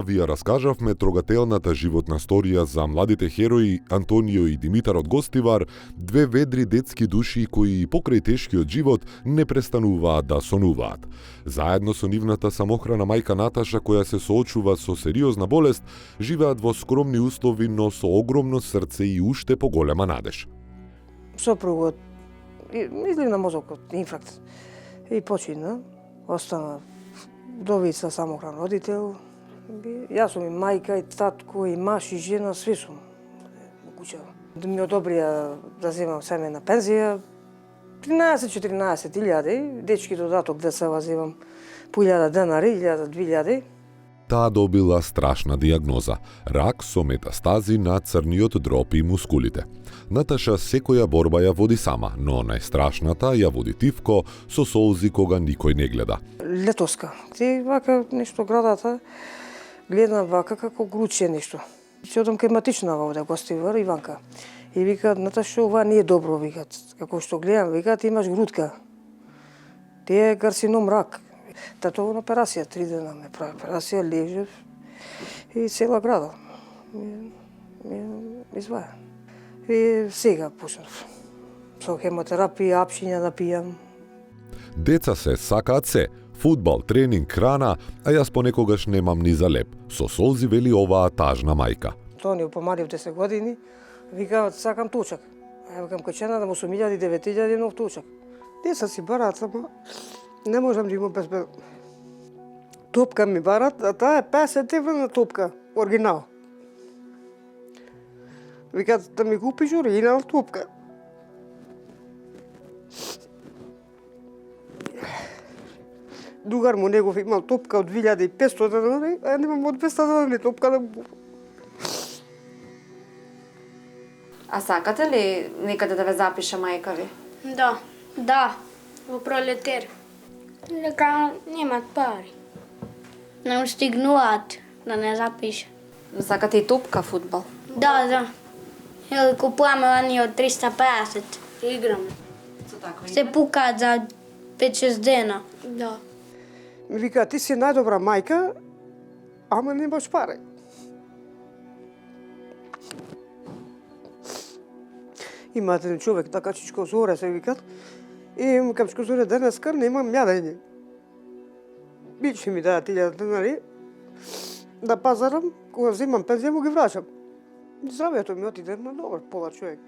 Ви ја раскажавме трогателната животна сторија за младите херои Антонио и Димитар од Гостивар, две ведри детски души кои покрај тешкиот живот не престануваат да сонуваат. Заедно со нивната самохрана мајка Наташа, која се соочува со сериозна болест, живеат во скромни услови, но со огромно срце и уште поголема надеж. Сопругот изливна мозокот, инфаркт, и почина. Остана вдовица, самохран родител. Јас сум и мајка, и татко, и маж, и жена, сви сум во куќа. Да ми одобрија да земам семејна пензија, 13-14 илјади, дечки додаток деца земам по 1000 денари, 1000-2000. Таа добила страшна диагноза – рак со метастази на црниот дроб и мускулите. Наташа секоја борба ја води сама, но најстрашната ја води Тивко со солзи кога никој не гледа. Летоска. Ти вака нешто градата, гледам вака како груче нешто. Се одам кај матична овде Гостивар, Иванка. И викаат, Наташа, ова не е добро, викаат. Како што гледам, викаат, имаш грудка. Ти е карцином рак. Тато на операција, 3 дена ме прави операција, лежев и цела града ми изваја. И сега почнав. Со хемотерапија, апшиња да пијам. Деца се сакаат се. Фудбал, тренинг, храна, а јас понекогаш немам ни за леп. Со солзи вели оваа тажна мајка. Тони помали од 10 години, викаат, сакам тучак. А ја викам, качена да му сум 1000-9000 нов тучак. Деца си барат, ама не можам да имам без топка ми барат, а таа е 50 евра на топка, оригинал. Викаат да ми купиш оригинал топка. Другар му негов имал топка од 2500 денари, а немам од 200 денари топка да му купам. А сакате ли некаде да ве запише мајка ви? Да, во пролетер. Дека немат пари. Не устигнуваат да не запише. Сакате и топка фудбал? Да. Или купуваме они од 350 и играме. Се пукаат за 5-6 дена. Да. Ми вика, ти си најдобра мајка, ама немаш пари. Имаат еден човек, така Чичко Зоре се викат, и му кам Чичко Зоре, денеска немам јадење. Биче ми даат 1000 денари, да пазарам, кога взимам пензија му ги врачам. Здравието ми отиде на добар, пола човек.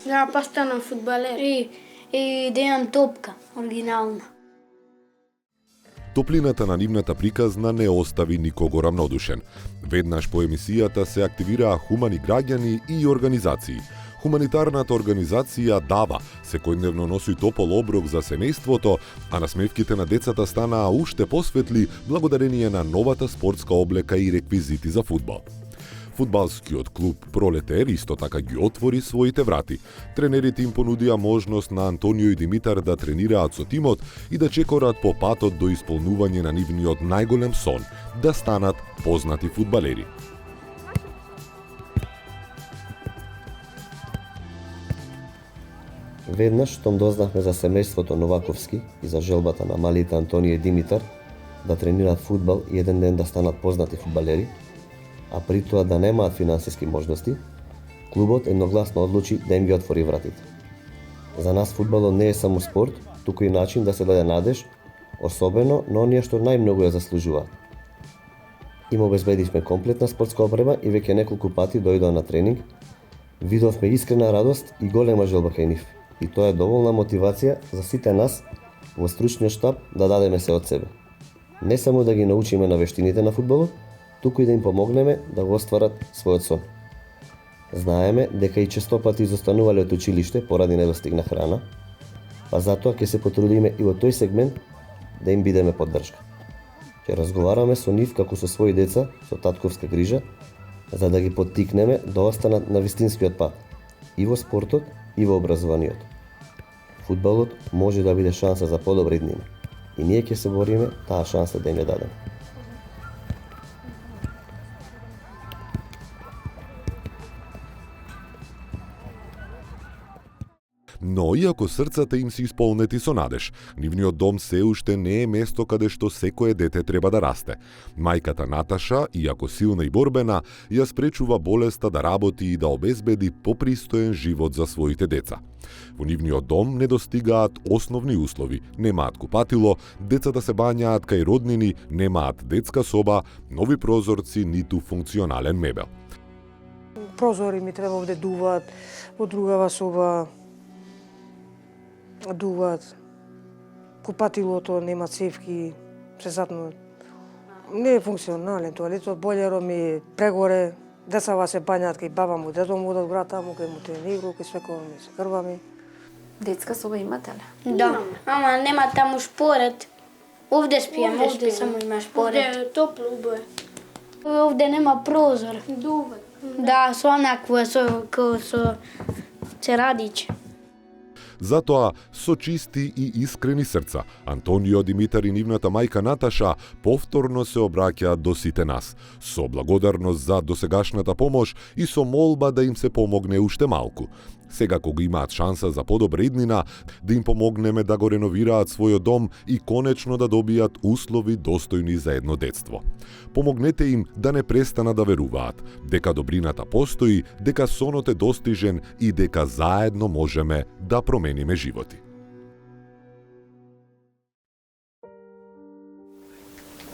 Да постанам фудбалер и да имам топка, оригинална. Топлината на нивната приказна не остави никого равнодушен. Веднаш по емисијата се активираа хумани граѓани и организации. Хуманитарната организација Дава секојдневно носи топол оброк за семејството, а насмевките на децата станаа уште посветли благодарение на новата спортска облека и реквизити за фудбал. Фудбалскиот клуб Пролетер исто така ги отвори своите врати. Тренерите им понудија можност на Антонио и Димитар да тренираат со тимот и да чекорат по патот до исполнување на нивниот најголем сон – да станат познати фудбалери. Веднаш штом дознавме за семејството Новаковски и за желбата на малите Антонио и Димитар да тренираат фудбал и еден ден да станат познати фудбалери, а при тоа да немаат финансиски можности, клубот едногласно одлучи да им ги отвори вратите. За нас фудбалот не е само спорт, туку и начин да се даде надеж, особено на оние што најмногу ја заслужуваат. Им обезбедивме комплетна спортска опрема и веќе неколку пати дојдоа на тренинг, видовме искрена радост и голема желба кај нив. И тоа е доволна мотивација за сите нас во стручниот штаб да дадеме се од себе. Не само да ги научиме на вештините на фудбалот, туку и да им помогнеме да го остварат својот сон. Знаеме дека и честопати изостанувале од училиште поради недостиг на храна, па затоа ќе се потрудиме и во тој сегмент да им бидеме поддршка. Ќе разговараме со нив како со своји деца, со татковска грижа, за да ги поттикнеме да останат на вистинскиот пат, и во спортот, и во образованието. Фудбалот може да биде шанса за подобро идниме, и ние ќе се бориме таа шанса да им ја дадеме. Но иако срцата им се исполнети со надеж, нивниот дом се уште не е место каде што секое дете треба да расте. Мајката Наташа, иако силна и борбена, ја спречува болеста да работи и да обезбеди попристоен живот за своите деца. Во нивниот дом не достигаат основни услови, немаат купатило, децата се бањаат кај роднини, немаат детска соба, нови прозорци, ниту функционален мебел. Прозори ми треба овде дуваат, во другава соба дуваат. Купатилото нема цевки, презатно не е функционален тоалетот, бољеро ми прегоре, децава се бањаат кај баба му, дедо му од град таму, кај му трениру, кај свекова ми се крвами. Детска соба имате ли? Да, ама нема таму шпоред. Овде спием, овде само има шпоред. Овде е топло, убаво. Овде нема прозор. Дува. Да, со онакво, со церадич. Затоа, со чисти и искрени срца, Антонио, Димитар и нивната мајка Наташа повторно се обраќаат до сите нас, со благодарност за досегашната помош и со молба да им се помогне уште малку. Сега кога имаат шанса за подобра иднина, да им помогнеме да го реновираат својот дом и конечно да добијат услови достојни за едно детство. Помогнете им да не престанат да веруваат, дека добрината постои, дека сонот е достижен и дека заедно можеме да промениме животи.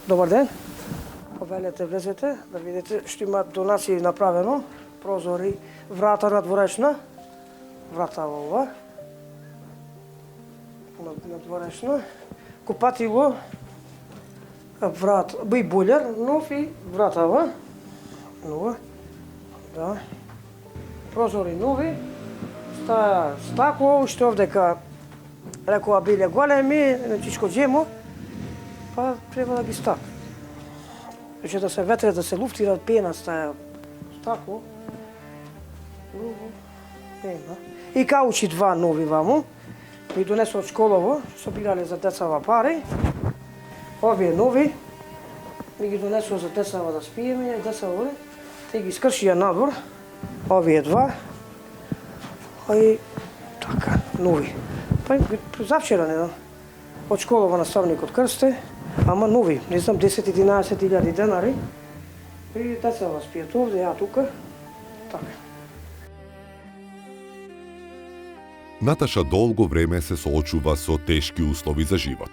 Добар ден. Повелете, влезете, да видите што има донации направено, прозори, врата надворешна, врата ова, надворешна, купатило, врат, и бољар, нов и вратава, нова, да, прозори нови, стакло, уште овдека, рекова биле големи, нечичко джемо, па треба да ги стак. Ше да се ветре, да се луфтира пена стаја стакло, пена. И каучи два нови ваму, ми донесо од школово, собирале за децава пари. Овие нови, ми ги донесо за децава да спиеме, и децава, те ги скршија надвор, овие два, и така, нови. Па завчера, не знам, од школово наставникот Крсте, ама нови, не знам, 10-11 илјади денари, и децава спијат овде, ја тука, така. Наташа долго време се соочува со тешки услови за живот.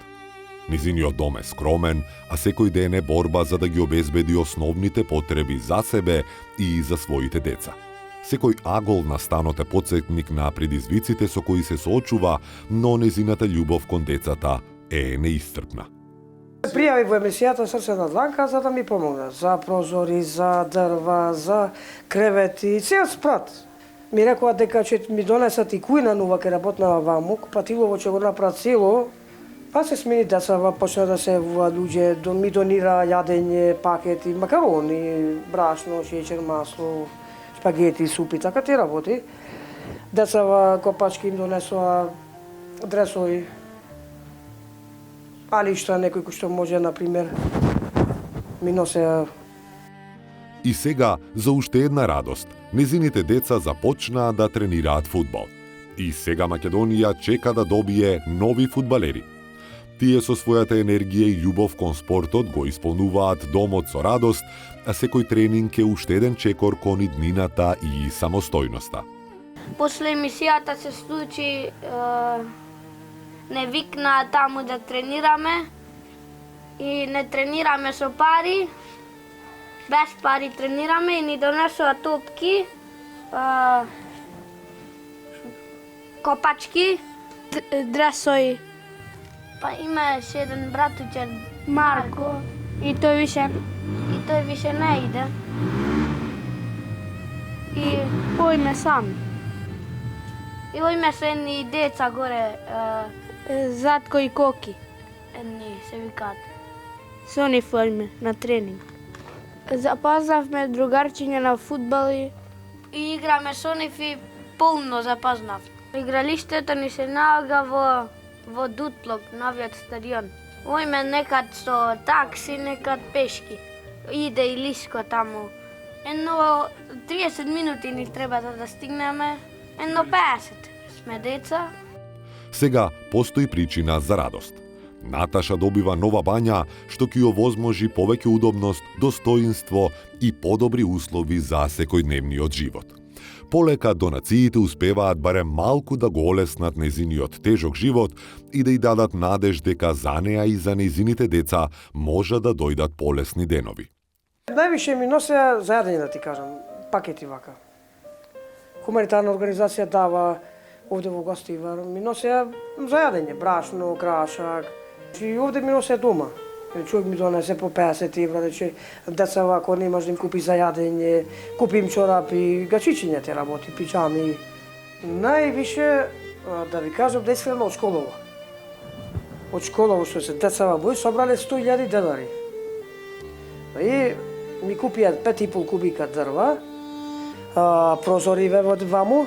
Низиниот дом е скромен, а секој ден е борба за да ги обезбеди основните потреби за себе и за своите деца. Секој агол на станот е потсетник на предизвиците со кои се соочува, но незината љубов кон децата е неисцрпна. Пријави во емисијата Срце на дланка за да ми помогна. За прозори, за дрва, за кревети, цел спрат. Ми рекоа дека ќе ми донесат и кујна нова ке работнава ваму, купатилово ќе го направат цело, па се смени децава, почна да се евува луѓе, ми донира јадење, пакети, макарони, брашно, шеќер, масло, спагети, супи, така те работи. Децава копачки им донесоа дресови, алишта, некој кој што може, например, ми носеа. И сега, за уште една радост, незините деца започнаа да тренираат фудбал. И сега Македонија чека да добие нови фудбалери. Тие со својата енергија и љубов кон спортот го исполнуваат домот со радост, а секој тренинг е уште еден чекор кон иднината и самостојноста. После емисијата се случи, не викнаа таму да тренираме и не тренираме со пари, без пари тренираме и ни донесоа топки, копачки, Дресои. па имаше еден братучен Марко. И тој више не иде. И поиме сами. И имаше едни деца горе, Затко и Коки. едни се викаат. Со униформе на тренинг. Запознавме другарчиња на фудбал и играме со нив и полно запознав. Игралиштето ни се наоѓа во Дутлок, новиот стадион. Ојме некад со такси, некад пешки. Иде и лиско таму. Едно 30 минути ни треба да стигнеме, едно 50. Сме деца. Сега постои причина за радост. Наташа добива нова бања, што ќе овозможи повеќе удобност, достоинство и подобри услови за секојдневниот живот. Полека донациите успеваат барем малку да го олеснат незиниот тежок живот и да й дадат надеж дека за неа и за незините деца може да дојдат полесни денови. Највише ми носеа зајадење, да ти кажам, пакети вака. Хуманитарна организација дава овде во Гостивар, ми носеа зајадење, брашно, крашак. И овде ми носеа дома. Човек ми донесе по 50 евра, рече, деца вако немаш да им купи зајадење, купи им чорапи, гачичиња те работи, пиджами. Највише, да ви кажам, да искрено од школово. Од школово што се децава мои собрале 100.000 денари. И ми купија 5,5 кубика дрва, прозори во ваму,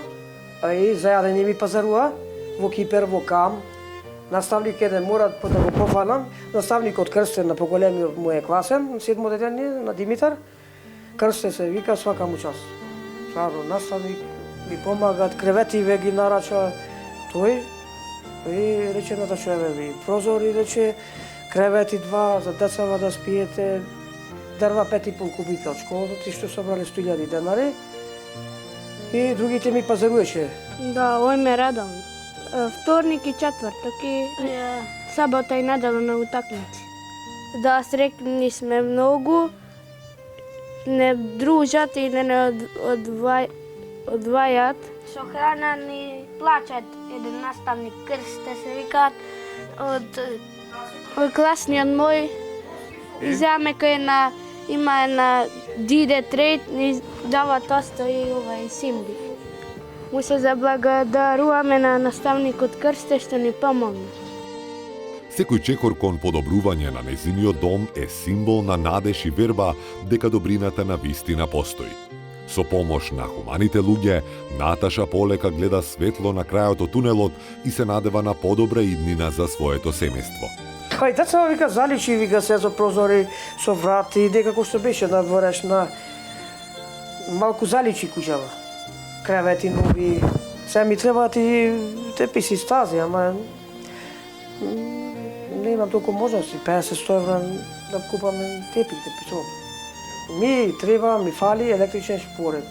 и зајадење ми пазаруа во Кипер, во Кам. Наставник еден мора да го пофанам, наставникот Крстен на поголемиот му е класен, 7 деделни на Димитар. Крстен се вика свака му час. Стvarno, наставник ми помагат, кревети ве ги нарача тој. И рече на дачеве ви, прозори рече, кревети 2 за децава да спиете, дрва 5,5 кубика од школата, ти што собрале 100.000 денари. И другите ми пазаруеше. да ојме редовно. Вторник и четврток и сабота и недела на утакмици. Да срекни сме многу, не дружат и не одвајат. Со храна ни плачат еден наставник Крсте се викаат од класниот мој иземе кој има една диде трейд ни дава тосто и ова и симби. Му се заблагодаруваме на наставникот Крсте што ни помогна. Секој чекор кон подобрување на незиниот дом е символ на надеж и верба дека добрината на вистина постои. Со помош на хуманите луѓе, Наташа полека гледа светло на крајот од тунелот и се надева на подобра иднина за своето семејство. Кај деца вика заличи, вика се со прозори, со врати, некако што беше надворешна. Малку заличи куќава. Кревети нови. Се ми требаат и теписи стази, ама не имам толку можности, 50-100 евра да купам тепик, тепичок. Ми треба, ми фали електричен шпоред.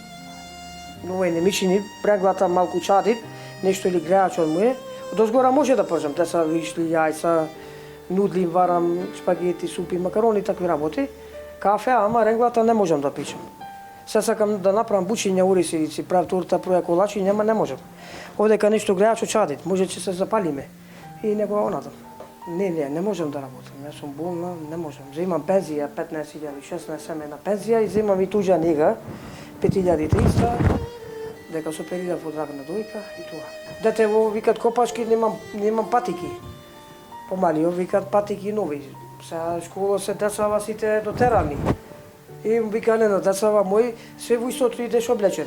Но не ми чини, преглата малку чадит, нешто или греачот му е. Одозгора може да пржам, деца вишли, јајца, нудли, варам, шпагети, супи, макарони, такви работи. Кафе, ама ренглата не можам да пичам. Се сакам да направам бучиња, уриси, си прав торта, проја колачи, нема не можам. Овдека нешто греачо чадит, може че се запалиме. И него онадам. Не можам да работам. Јас сум болна, не можам. Земам пензија 15.000, 16 на пензија и земам и туѓа нега 5.300, дека се оперирав од рак на дојка и тоа. Дете во викат копачки немам патики. Помали, викат патики нови. Сега школа се децава сите дотерани. И викале на децава мој, све во истото идеш облечен.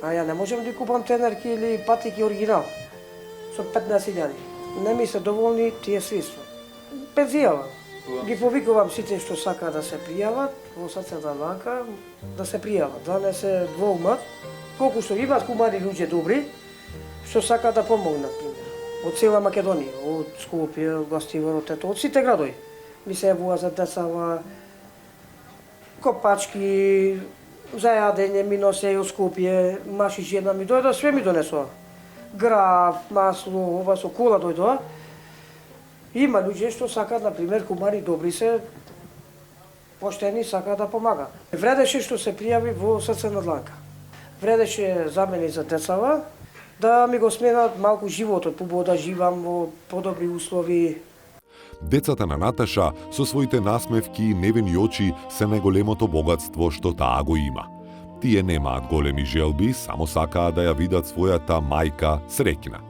А ја не можам да купам тенерки или патики оригинал. Со 15.000. Не ми се доволни тие средства. Пензијава. Ги повикувам сите што сака да се пријават, во срцата вака, да се пријават, да не се двоумат. Колку што имаат хумани луѓе добри, што сака да помогнат, пример. Од цела Македонија, од Скопје, од Гостивар, од сите градови. Ми се јавува за децава, копачки, зајадење ми носе од Скопје, маш и жена ми дојдоа, све ми донесоа. Граф, масло, ова со кола дојдоа. Има луѓе што сакаат, например, хумани добри се, поштени, сакаат да помагаат. Вредеше што се пријави во Срце на дланка. Вредеше за мене и за децава да ми го сменат малку животот, побо да живам во подобри услови. Децата на Наташа со своите насмевки и невини очи се најголемото богатство што таа го има. Тие немаат големи желби, само сакаат да ја видат својата мајка среќна.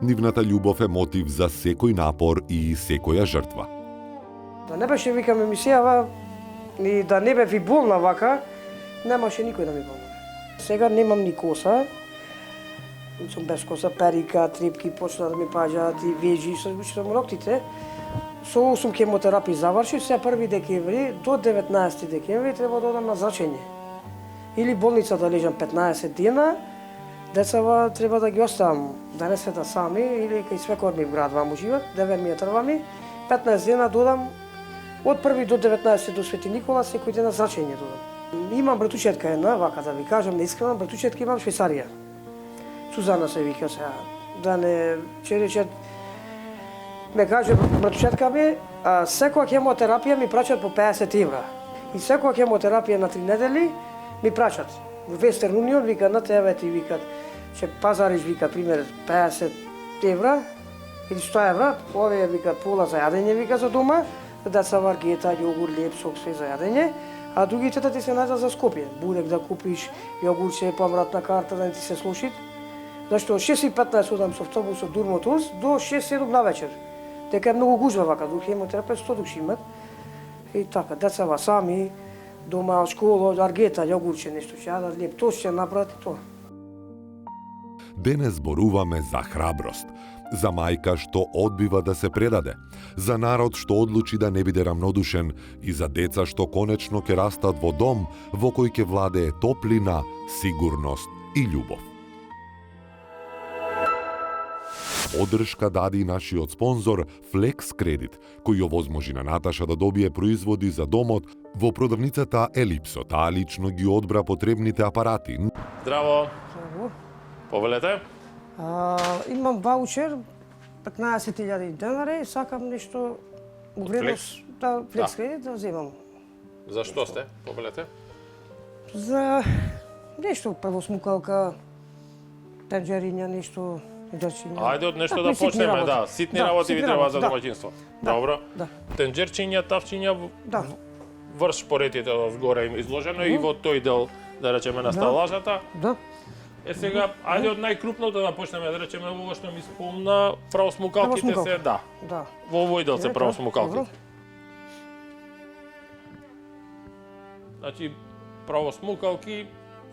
Нивната љубов е мотив за секој напор и секоја жртва. Да не беше, викам, емисијава, И да не бев и болна вака, немаше никој да ми помогне. Сега немам ни коса. Сум без коса, перика, трепки, почна да ми паѓаат и вежи, со ноктите. Со 8 хемотерапии завршив, се 1 декември до 19 декември треба да одам на зрачење. Или болница да лежам 15 дена, децава треба да ги оставам, да не седат сами, или кај свекор ми в град ваму живеат, 9 метрова ми, 15 дена додам, од 1 до 19 до Свети Никола, секој ден на зрачење додам. Имам братучетка една, вака да ви кажам, неискрено, братучетка имам Швейцарија. Сузана се вика сега, да не че речат, ме каже братучетка ми, секоја хемотерапија ми праќат по 50 евра. И секоја хемотерапија на 3 недели ми праќат. Во Вестерн Унион викат на тебе ти викат, че пазариш викат пример 50 евра или 100 евра, овие викат пола за јадење вика за дома, деца варгета, јогурт, леп, сок, све за јадење, а другите да ти се најдат за Скопје. Бурек да купиш, јогурче, помратна карта да не ти се слушит. Зашто од 6:15 одам со автобусот Дурмотус до 6-7 на вечер. Дека е многу гужва вака, дух хемотерапевт 100 души имат. И така, децава сами, дома, од школа, аргета, јогурче, нешто ќе јадат, леп тост ќе направат и тоа. Денес зборуваме за храброст, за мајка што одбива да се предаде, за народ што одлучи да не биде рамнодушен и за деца што конечно ќе растат во дом во кој ќе владее топлина, сигурност и љубов. Одршка даде и нашиот спонзор Flex Credit, кој овозможи на Наташа да добие производи за домот во продавницата Елипсо. Таа лично ги одбра потребните апарати. Здраво, Здраво. повелете? Имам ваучер 15.000 денари, сакам нешто во вредност да Flex Credit да земам. За што сте? Повелете? За нешто првосмукалка, тенџериња, нешто тенџерчиња. Ајде од нешто Такви да ситни почнеме, работи. да. Ситни работи ви треба за да. домаќинство. Да, Добро. да. Тенџерчиња, тавчиња, Да. врш поретите од згоре им изложено и во тој дел, да речеме, на сталажата. Да. Е сега, ајде од најкрупното да почнеме, да речеме, ова што ми спомна, правосмукалките се, Правосмукалки. да. Да. Во овој дел се Добро. правосмукалките. Значи, правосмукалки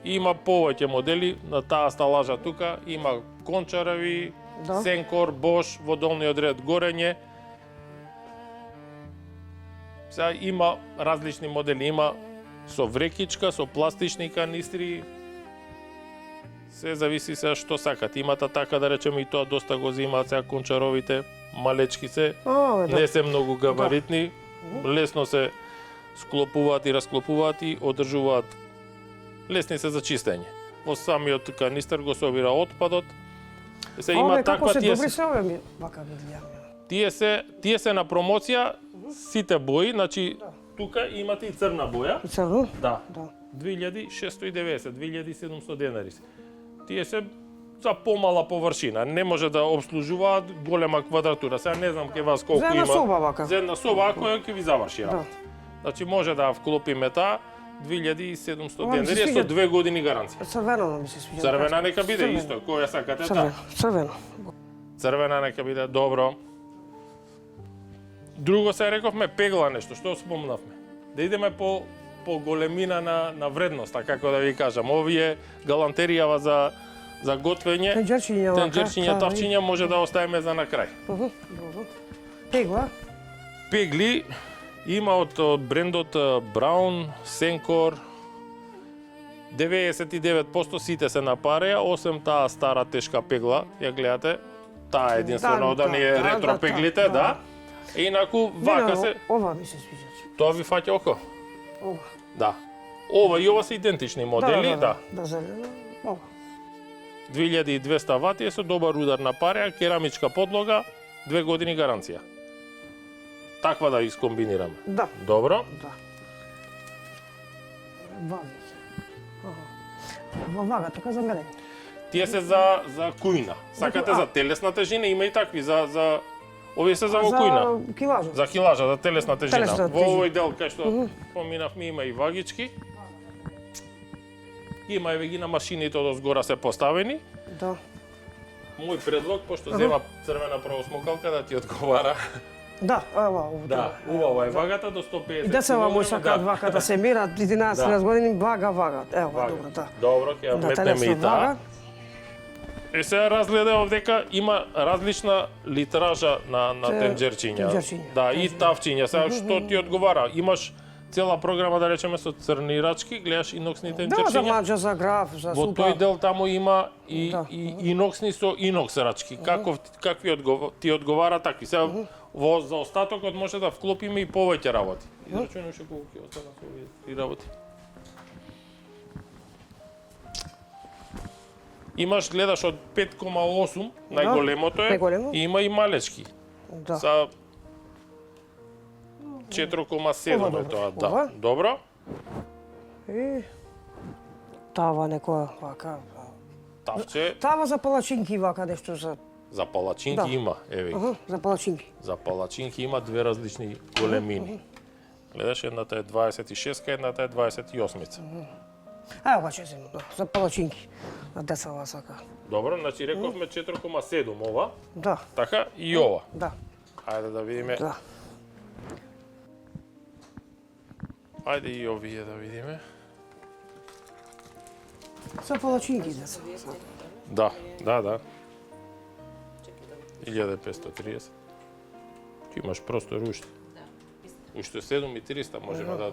има повеќе модели на таа сталажа тука, има кончарави, Да. Сенкор, Бош, во долниот ред горење. Сега има различни модели, има со врекичка, со пластични канистри. Се зависи се што сакат. Имата така да речеме и тоа доста го земаат сега кончаровите, малечки се, Да. не се многу габаритни, лесно се склопуваат и расклопуваат и одржуваат. Лесни се за чистење. Во самиот канистер го собира отпадот. Се има Ове како таква се тие добри се ове ми вака видам. тие се на промоција сите бои, значи тука имате и црна боја. Црно? Да. Да. 2690, 2700 денари. Тие се за помала површина, не може да обслужуваат голема квадратура. Сега не знам ке вас колку За има. една соба вака. За една соба, ако ќе ви заврши Да. работа. Значи може да вклопиме таа 2700 Ова ми се денари со свиѓа. 2 години гаранција. Црвено ми се свиѓа. Црвена нека биде Црвено. исто, која сакате Црвено. таа. Црвено. Црвена нека биде добро. Друго се рековме пегла нешто, што спомнавме. Да идеме по големина на вредноста, како да ви кажам. Овие галантеријава за готвење, Тенџерчиња вака. тенџерчиња, тавчиња може да оставиме за на крај. Добро. Пегла. Пегли има од брендот Браун, Сенкор, 99% сите се на пареја, освен таа стара тешка пегла, ја гледате, таа единствено да не е ретро пеглите, да. Инаку вака се, Ова ми се свиѓа. тоа ви фаќа око. Ова. Да. Ова и ова се идентични модели, да. Да, зелено. Ова. 2200 вати е со добар удар на пареја, керамичка подлога, 2 години гаранција. Таква да искомбинираме. Да. Добро. Да. Вага. Вага, тука за мене. Тие се за кујна. Сакате за телесна тежина, има и такви за овие се за во кујна. За килажа. За килажа, за телесна тежина. Телесна Во тежина. овој дел кај што поминавме има и вагички. Има еве ги на машините од згора се поставени. Да. Мој предлог, пошто зема црвена правосмукалка, да ти одговара. Да, ова, овде. Да, ова е вагата до 150 И децава мој сакаат да. вака да се мерат 11 години, вага. Ева, Вага. добро, да. Добро, ќе ја Да, метнеме телесно и таа. вага. Сега разгледав дека има различна литража на тенџерчиња. тенџерчиња. Да, и тавчиња. Сега што ти одговара? Имаш цела програма, да речеме, со црни рачки, гледаш иноксни Да, за тенџерчиња. маџа, за граф, за Во супа. тој дел таму има и, Да. и иноксни со инокс рачки. Какви ти одговара такви? Сега во заостатокот може да вклопиме и повеќе работи. Израчунуваш колку ќе остана со овие три работи. Имаш, гледаш од 5,8, најголемото е, најголемо. и има и малечки. Да. За 4,7 Ова е тоа, да. ова? Добро? И тава некоја вака. Тавче, Тава за палачинки вака нешто за за палачинки Да. има, еве. за палачинки. За палачинки има две различни големини. Гледаш, едната е 26-ка, едната е 28-ца. Ева ќе земам, да, за палачинки. На децава сака. Добро, значи рековме 4,7 ова, Да, така и ова. да, Ајде да видиме. да. Ајде и овие да видиме. За палачинки деца. Да. 1530. Ти имаш простор уште. Уште 7300 можеме да...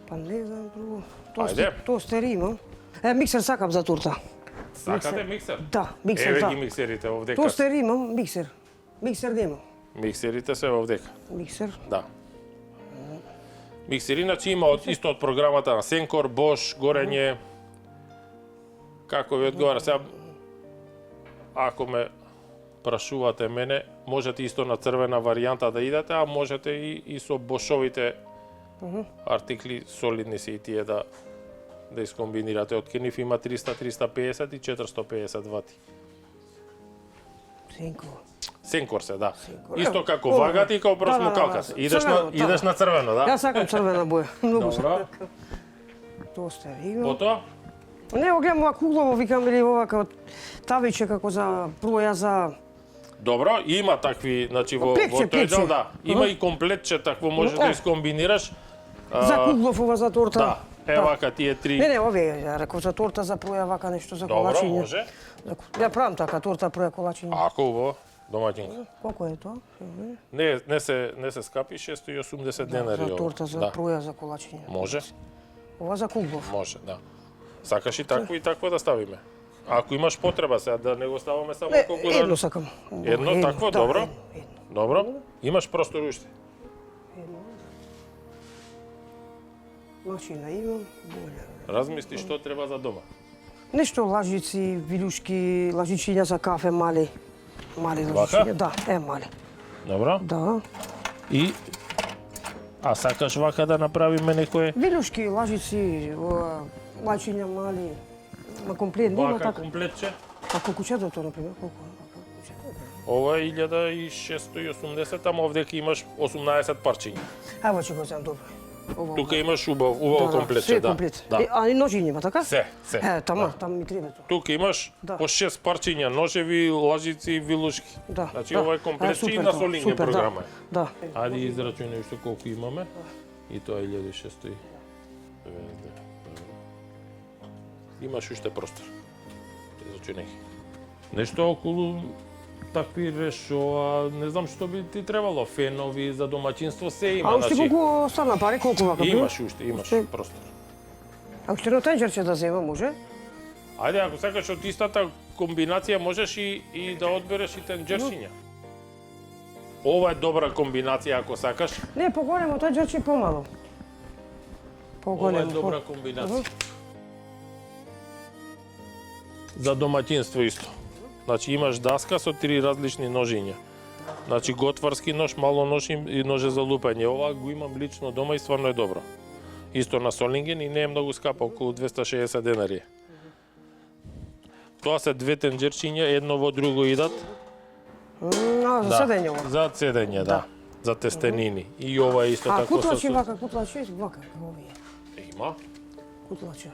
Па не знам друго. Ајде. Тостер имам. Миксер сакам за торта. Сакате миксер? Да, миксер, Еве да. ги миксерите овдека. Тостер имам, миксер. Миксер немам. Миксерите се овдека. Миксер. Да. Миксер иначе има исто од програмата на Сенкор, Бош, Горење. Како ви одговара сега? Ако ме прашувате мене, можете исто на црвена варијанта да идете, а можете и со Бошовите артикли солидни се и тие да искомбинирате. Од Кениф има 300, 350 и 450 вати. Сенко. Сенкор се, да. Сенкор. Исто како Ова. вагата и како Да, просмукалката. да. Идеш Црвено, идеш на црвено, да? Јас сакам црвена боја. Многу Добро. сакам. Тостер имам. Потоа? Не, го гледам ова куглово, викам, или ова како тавиче како за пруја за... Добро, има такви, значи во Плече, тој дел, плече. да. Има и комплетче, такво можеш да искомбинираш. За куглов ова за торта. Да, е вака тие три. Не, овие, ја реков за торта, за пруја, вака нешто за Добро, колачиње. може. Ја правам така, торта, пруја, колачиње. Ако убаво, домаќинка. Колку е тоа? Не се скапи, 680 денари. За ово. торта, за Да. пруја, за колачиње. Може, Ова за куглов. може, да. Сакаш и такво и такво да ставиме. Ако имаш потреба сега да не го ставаме само Не, колку едно да... сакам. Едно, такво, да, добро. едно. Добро, имаш простор уште. Машина имам, боља. Размисли што треба за дома. Нешто лажици, вилушки, лажичиња за кафе мали. Мали Вака? лажичиња, да, мали. Добро. Да. И а сакаш вака да направиме некое Вилушки, лажици, лачиња мали. Ма комплет, нема вака така. комплетче? Како кучетото, например, колку? Вака кучето. Ова е 1680, ама овдека имаш 18 парчиња. Ево ќе го земам добро. Ова, Тука имаш убаво комплетче, све да. комплет. Да. А и ножи нема, така? Се. Тама, таму ми треба тоа. Тука имаш Да. по 6 парчиња, ножеви, лажици, вилушки. Да. Значи да. ова е комплетче и супер на тоа, солинген супер, програма. Да. Ајде израчунај уште колку имаме. И тоа е 1600. Имаш уште простор. Израчунај. Нешто околу такви решоа, не знам што би ти требало, фенови за домаќинство се има, А уште значи. колку стана пари, колку вака? Имаш Уште- простор. А уште едно тенџерче да земам, може? Ајде, ако сакаш од истата комбинација, можеш и да одбереш и тенџерчиња. Ова е добра комбинација ако сакаш. Не, поголемо тенџерче помало. Ова е добра комбинација. За домаќинство исто. Значи имаш даска со три различни ножиња. Значи готварски нож, мало нож и ноже за лупање. Ова го имам лично дома и стварно е добро. Исто на Солинген и не е многу скапа, околу 260 денари. Тоа се две тенџерчиња, едно во друго идат. За седење ова. За седење, да. За тестенини. И ова е исто А така кутлаче вака, кутлаче, вака, како овие. Има. Кутлаче.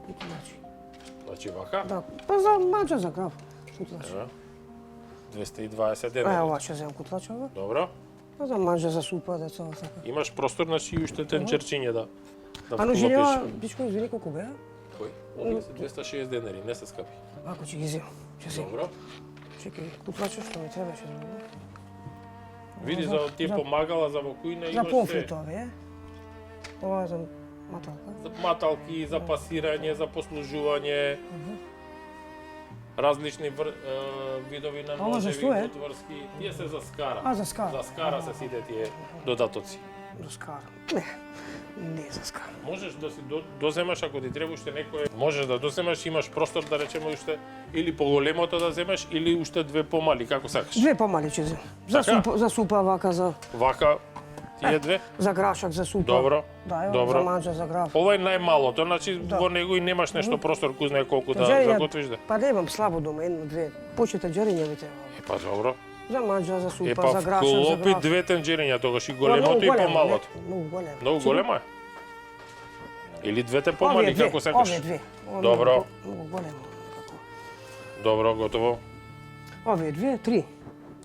Кутлаче. Значи вака. Да, па за маџа за граф. Кутлаче. Ева. 220 денари. Ова ќе земам кутлачава. Добро. За манџа за супа, деца така. Имаш простор на си уште тенчерчиња да А ножиња, бичко извини колку беа? Кој? Овие се 260 денари, не се скапи. Ако ќе ги земам. Ќе земам. Добро. Чекај, кутлача што ми требаше. Види за тие помагала за во кујна За имаш се. помфрит овие. Ова е за маталка. За маталки, за пасирање, за послужување. Различни видови на Ова за ножеви, што е? отврски. Тие се за скара. А, за скара. За скара се сите тие додатоци. До скара. Не за скара. Можеш да си доземаш ако ти треба уште некој. Можеш да доземаш, имаш простор да речеме уште или поголемото да земеш или уште две помали, како сакаш. Две помали ќе земам. За супа вака за Вака тие две. за грашак за супа. Добро. Да, ево, Добро. за манџа за граф. Ова е најмалото, значи во него и немаш нешто простор кој знае колку да Џериња, заготвиш да. Па немам слабо дома, едно, две. Почете џериња ви треба. Па добро. За манџа, за супа, Па за грашак, за вклопи граф. две тенџериња, тогаш и Ова големото многу и големо, помалото. не, Многу големо. Многу големо е. Или двете помали, Овие две, како сакаш. Овие две. Ова Добро. Многу големо. Како. Добро, готово. Овие две, три.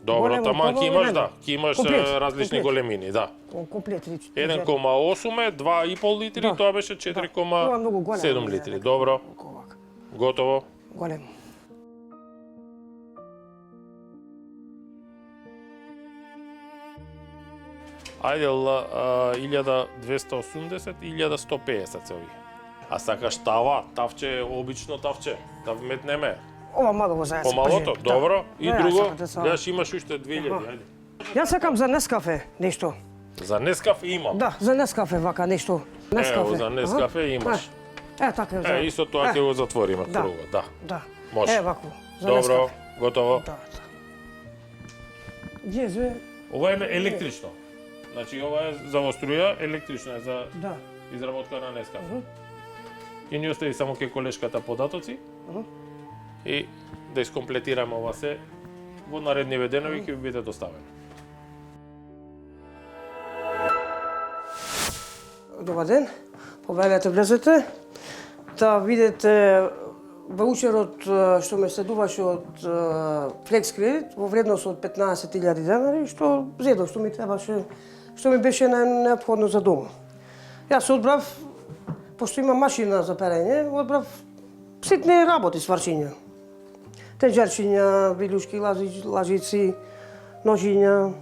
Добро, Големо, таман ќе помало, имаш, не, да. Ќе имаш комплет, различни комплет. големини, да. Комплет три. 1,8 е, 2,5 литри, Да. тоа беше Ова многу големо, 4,7 не, литри. нека. Добро, Овак. готово. Големо. Ајде, 1280 и 1150 се ови. А сакаш тавче, обично тавче, да вметнеме. Ова мало го заедно. Помалото, добро. И Да, друго, сакате само. гледаш имаш уште 2000, ајде. Јас сакам за Нескафе нешто. За Нескафе имам. Да, за Нескафе вака нешто. Ево, за Нескафе имаш. Така за. Исто тоа ќе го затвориме Да. кругот, да. Да. Може. вако. За Добро, Нескафе. готово. Да. Где зве? Ова е електрично. Значи ова е за во струја, електрично е за Да. изработка на Нескафе. И ни остави само ке колешката податоци. И да искомплетираме ова се во наредни денови ќе ви биде доставено. Добар ден. Повелете, влезете. Да видите ваучерот што ме следуваше од Flex Credit во вредност од 15.000 денари, што зедов, што ми требаше, што ми беше неопходно за дома. Јас одбрав, пошто има машина за перење, одбрав ситни работи, сварчиња. Тенџерчиња, билушки, лажици, ножиња,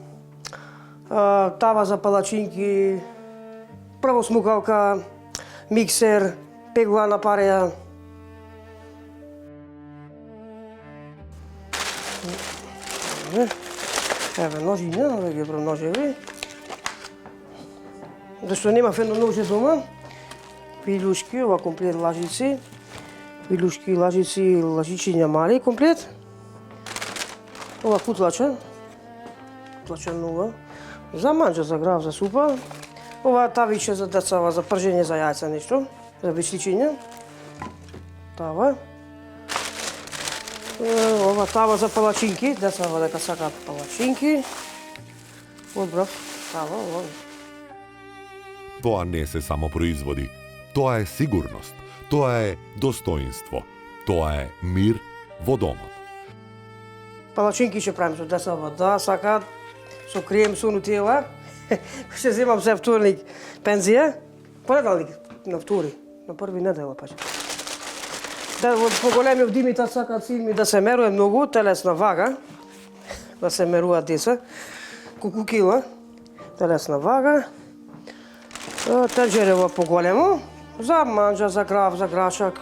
тава за палачинки, правосмукалка, миксер, пегла на пареја. Еве ножиња, овие ги проножеви. Зашто немав едно ноже дома, билушки, ова комплет лажици, билушки, лажици, лажичиња мали комплет. Ова кутлача, кутлача нова, за манџа, за граф, за супа. Ова тавиче за децава, за пржење за јајца нешто, за бечличиња. Тава. Ова тава за палачинки, децава дека сакаат палачинки. Одбрав тава, ова. Тоа не се само производи, тоа е сигурност, тоа е достоинство, тоа е мир во домот. Палачинки ќе правим со децава, да, сакаат со крем, со нутела. Ще земам за вторник пензија, понеделник на втори, на први недела паче. Да, поголемиот Димитар сакаат син ми да се меруе многу, телесна вага, да се меруваат деца, колку кила, телесна вага, тенџерево поголемо, за манџа, за граф, за грашак,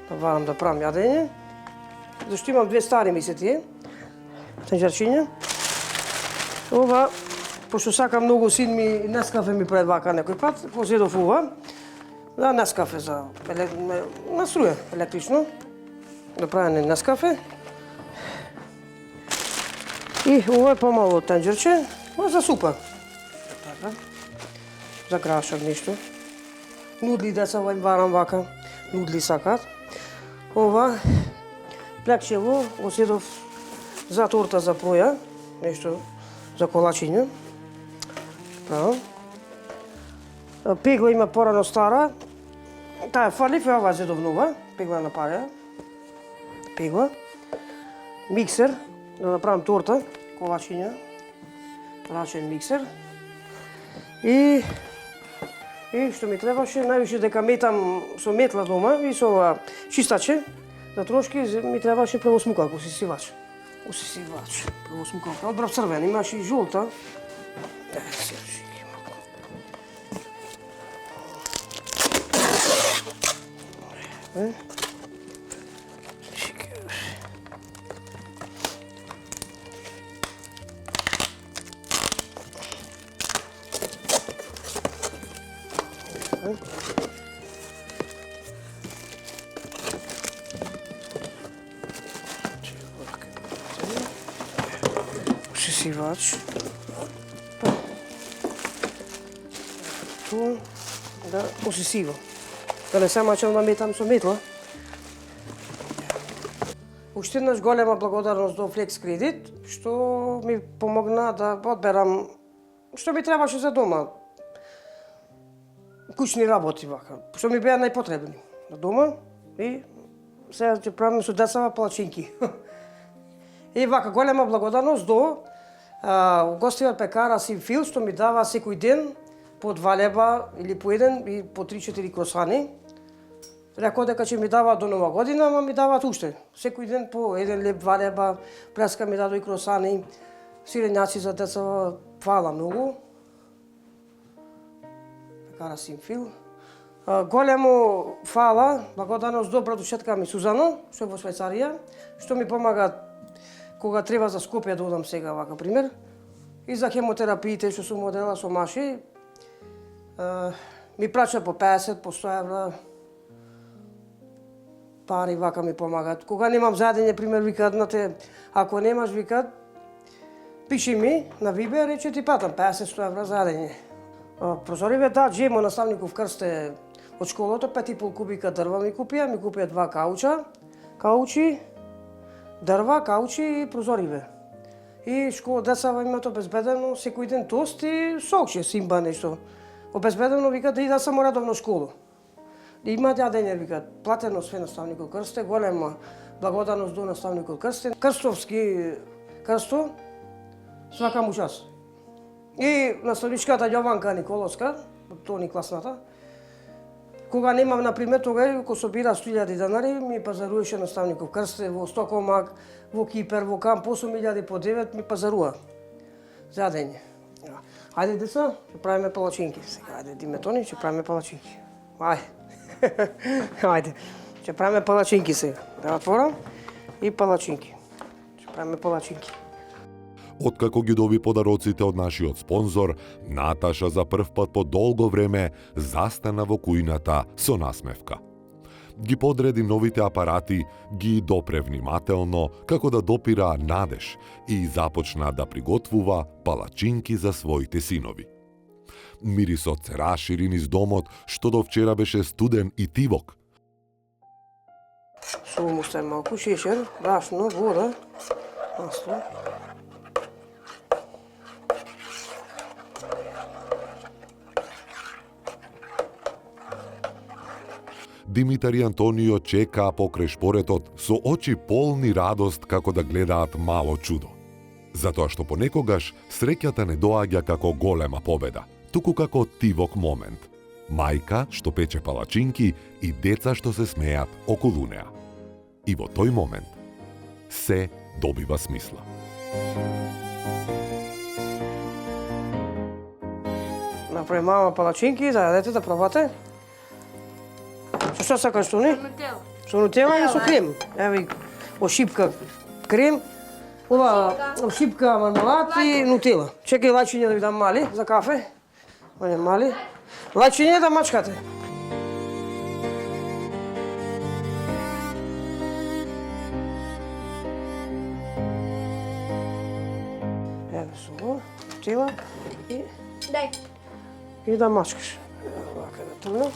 да варам да правам јадење. Зашто имам две стари ми се тие, тенџерчиња. Ова, пошто сакам многу, син ми Нескафе ми пред вака некој пат, позедов ова, да, Нескафе за на струја, електрично, да правиме Нескафе. И ова е помало тенџерче, за супа. Така. За грашак нешто. Нудли децава им варам вака, нудли сакаат. Ова, плекчево, го седов за торта за проја, нешто за колачиња. Право. Пегла има порано стара. Таа фалив, ова зедов нова, пегла на пареја. Пегла. Миксер, да направам торта, ковачиња, рачен миксер. И што ми требаше, највише дека метам со метла дома и со ова чистаче, за трошки ми требаше превосмукалка, усисивач. Превосмукалка. Одбрав црвена, имаше и жолта. Усисивач. Тоа да усисива. Да не се мачам да метам со метла. Уште еднаш голема благодарност до Flex Credit, што ми помогна да одберам што ми требаше за дома. Кучни работи вака, што ми беа најпотребни на дома и сега ќе правиме со децава палачинки. И вака голема благодарност до гостивар пекара Симфил што ми дава секој ден по 2 лева или по 1 и по 3-4 кросани. Рекол дека ќе ми дава до Нова година, ама ми даваат уште. Секој ден по 1 лев, 2 лева, преска ми дадоа и кросани, сирењаци за деца, фала многу. Пекара Симфил. Големо фала, благодарност добра душетка ми Сузана, што е во Швајцарија, што ми помага кога треба за Скопје да одам сега, вака пример. И за хемотерапиите што сум одела со Маши, ми праќа по 50, по 100 евра, пари вака ми помагаат. Кога немам задење, пример, викаат, ако немаш, викаат, пиши ми на Вибер, рече ти патам 50-100 евра задење. Прозориве, да, Джемо, наставников Крсте од школото, 5,5 кубика дрва ми купија 2 каучи, дрва, каучи и прозориве. И школа децава имаат обезбедено секој ден тост и сокче, симба нешто. Обезбедено викаат да ида само редовно школу. Имаат јадење, викаат, платено све наставникот Крсте, голема благодарност до наставникот Крсте. Крстовски Крсто, свака му час. И наставничката Јованка Николовска, Тони класната, кога немам, например, тога кога собира 100.000 денари, ми пазаруеше наставников Крсте во Стокомак, во Кипер, во Камп, 8.000 по 9 ми пазаруа за јадење. Ајде, деца, ќе правиме палачинки. Сега, ајде, Диметони, ќе правиме палачинки. Ајде. Ајде, ќе правиме палачинки сега. Да отворам и палачинки. Ќе правиме палачинки. Откако ги доби подароците од нашиот спонзор, Наташа за прв пат по долго време застана во кујната со насмевка. Ги подреди новите апарати, ги допре внимателно, како да допира надеж и започна да приготвува палачинки за своите синови. Мирисот се расшири низ домот, што до вчера беше студен и тивок. Солум устај малку, шешер, брашно, вода, масло. Димитар и Антонио чекаа покрај шпоретот со очи полни радост како да гледаат мало чудо. Затоа што понекогаш среќата не доаѓа како голема победа, туку како тивок момент. Мајка што пече палачинки и деца што се смеат околу неа. И во тој момент се добива смисла. Направи мама палачинки, да јадете, да пробате. Со што сакаш, Тони? Со нутела или со крем? Ева во шипка крем, ова шипка мармелад и нутела. Чекај лајчиња да ви дам мали за кафе. Оне мали. Лајчиње да мачкате. Ева со ова, нутела и... Дај. И да мачкаш. Вака да трна.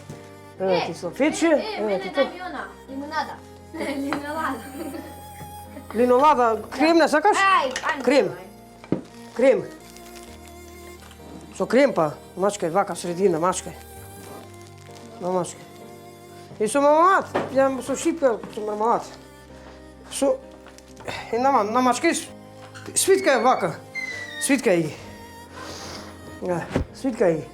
Ева ти салфетче, ева ти то. Лимонада. Лимонада. Линолада, крем не сакаш? Крем. Крем. Со крем па, мачкај вака средина, мачкај. Намачкај. И со мармелад, ја со шипка со мармелад. Со... И намачкај, Свиткај вака. Свиткај ги. Свиткај ги.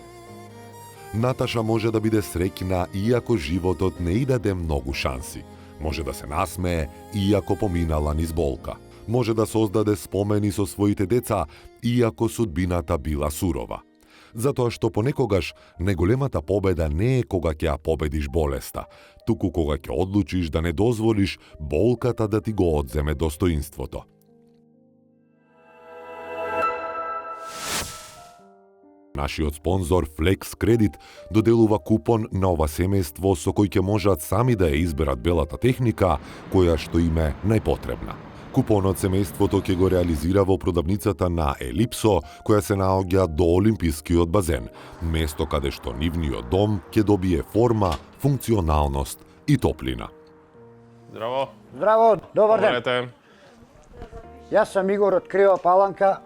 Наташа може да биде среќна иако животот не и даде многу шанси. Може да се насмее иако поминала низ болка. Може да создаде спомени со своите деца иако судбината била сурова. Затоа што понекогаш најголемата победа не е кога ќе ја победиш болеста, туку кога ќе одлучиш да не дозволиш болката да ти го одземе достоинството. Нашиот спонзор Flex Credit доделува купон на ова семејство со кој ќе можат сами да ја изберат белата техника која што им е најпотребна. Купонот семејството ќе го реализира во продавницата на Елипсо, која се наоѓа до Олимпискиот базен, место каде што нивниот дом ќе добие форма, функционалност и топлина. Здраво. Здраво, добар ден. Повелете. Јас сум Игор од Крива Паланка.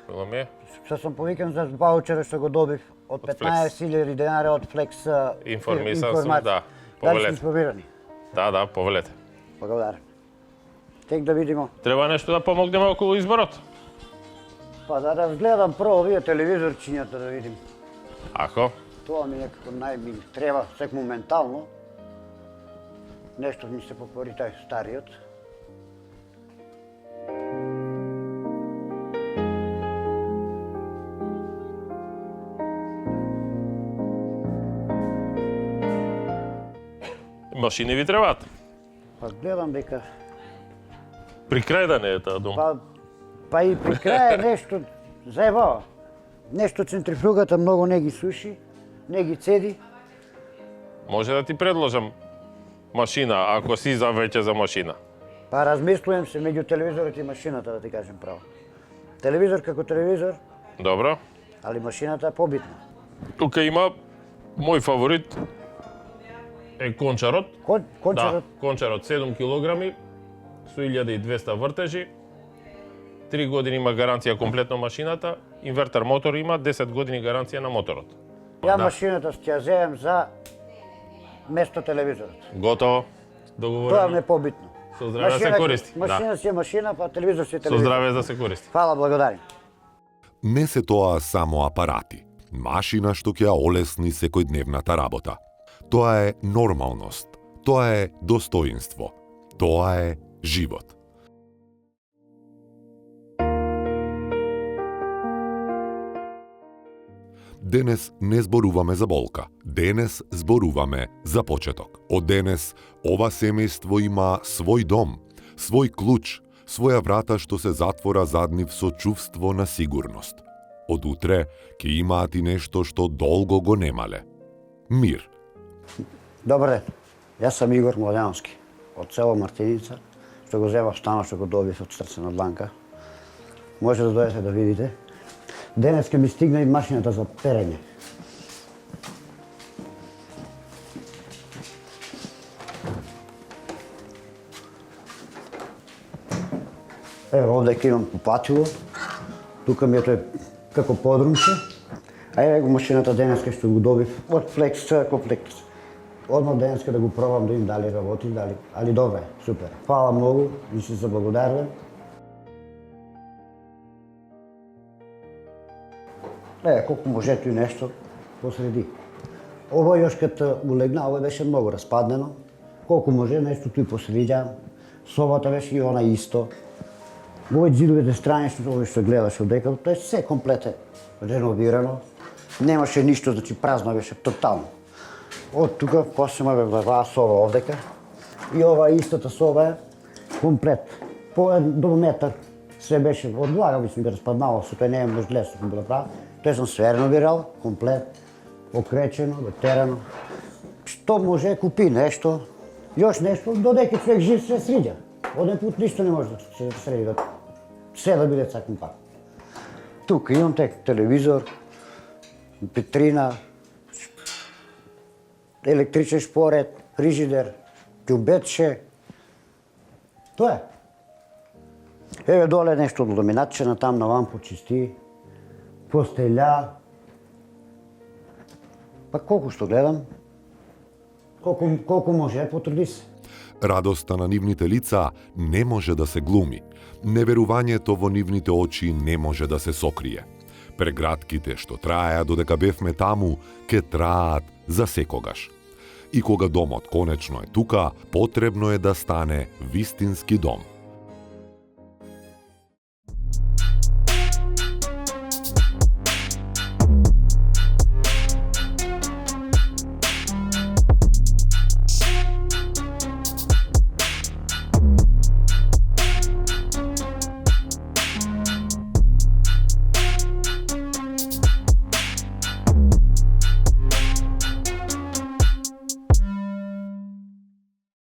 Мило ми е. Што сум повикан за ваучерот што го добив од 15.000 денари од Flex Информисан сум, да. Дали сте Повелете. информирани? Да, повелете. Благодарам. Тек да видимо. Треба нешто да помогнеме околу изборот? Па да разгледам прво овие телевизорчињата да видим. Ако? Тоа ми некако најми треба сек моментално. Нешто ми се покори тај стариот. Машини ви требаат? Па гледам дека При крај да не е таа дом. па и при крај нешто заебава. Нешто центрифугата многу не ги суши, не ги цеди. Може да ти предложам машина, ако си за веќе за машина. Па размислувам се меѓу телевизорот и машината, да ти кажем право. Телевизор како телевизор, Добро. али машината е побитна. Тука има мој фаворит е кончарот. Кончарот, Да, кончарот 7 килограми со 1200 вртежи. 3 години има гаранција комплетно машината, инвертер мотор има, 10 години гаранција на моторот. ја Да. машината ќе ја земем за место телевизорот. Готово. Тоа Договорено. ми е побитно. Со здраве да се користи. Машина си е машина, па телевизор си е Со телевизор. здраве да се користи. Фала, благодарам. Не се тоа само апарати. Машина што ќе ја олесни секојдневната работа. Тоа е нормалност. Тоа е достоинство. Тоа е живот. Денес не зборуваме за болка. Денес зборуваме за почеток. Од денес, ова семејство има свој дом, свој клуч, своја врата што се затвора зад нив со чувство на сигурност. Од утре ќе имаат и нешто што долго го немале. Мир. Добар ден. Јас сум Игор Младеновски, од село Мартиница, што го земав станот што го добив од Срце на Дланка. Може да дојдете да видите. Денес ќе ми стигне и машината за перење. Ево, овде ќе имам купатило. Тука ми е тој како подрумче. А еве го машината денеска што го добив од Flex Complex. Одмah денеска да го пробам да видим дали работи, дали, али добре, супер. Фала многу, ви се заблагодарувам. Колку може и нешто посреди. Ова још кога го легна, ова беше многу распаднено. Колку може нешто тој посреди. Собата беше и она исто. Овој ѕидовите страни што гледаш одека, тоа е се комплете реновирано. Немаше ништо, значи празно беше тотално. Од тука после ме оваа соба овдека. И ова истата соба е комплет. По до метар се беше од влага би се распаднало, со тој не е може лесно да го направи. Тој сум све реновирал, комплет, окречено, дотерано. Што може купи нешто, још нешто, додека човек жив се сриѓа. Оден пут ништо не може да се среди, се да биде цаком пак. Тука имам телевизор, витрина, електричен шпоред, фрижидер, ѓубетче. Тоа е. Еве доле нешто од ламинатче, там на вампу чисти, постелја. Па колку што гледам, колку може, потруди се. Радоста на нивните лица не може да се глуми. Неверувањето во нивните очи не може да се сокрие. Прегратките што траеа додека бевме таму, ке траат за секогаш. И кога домот конечно е тука, потребно е да стане вистински дом.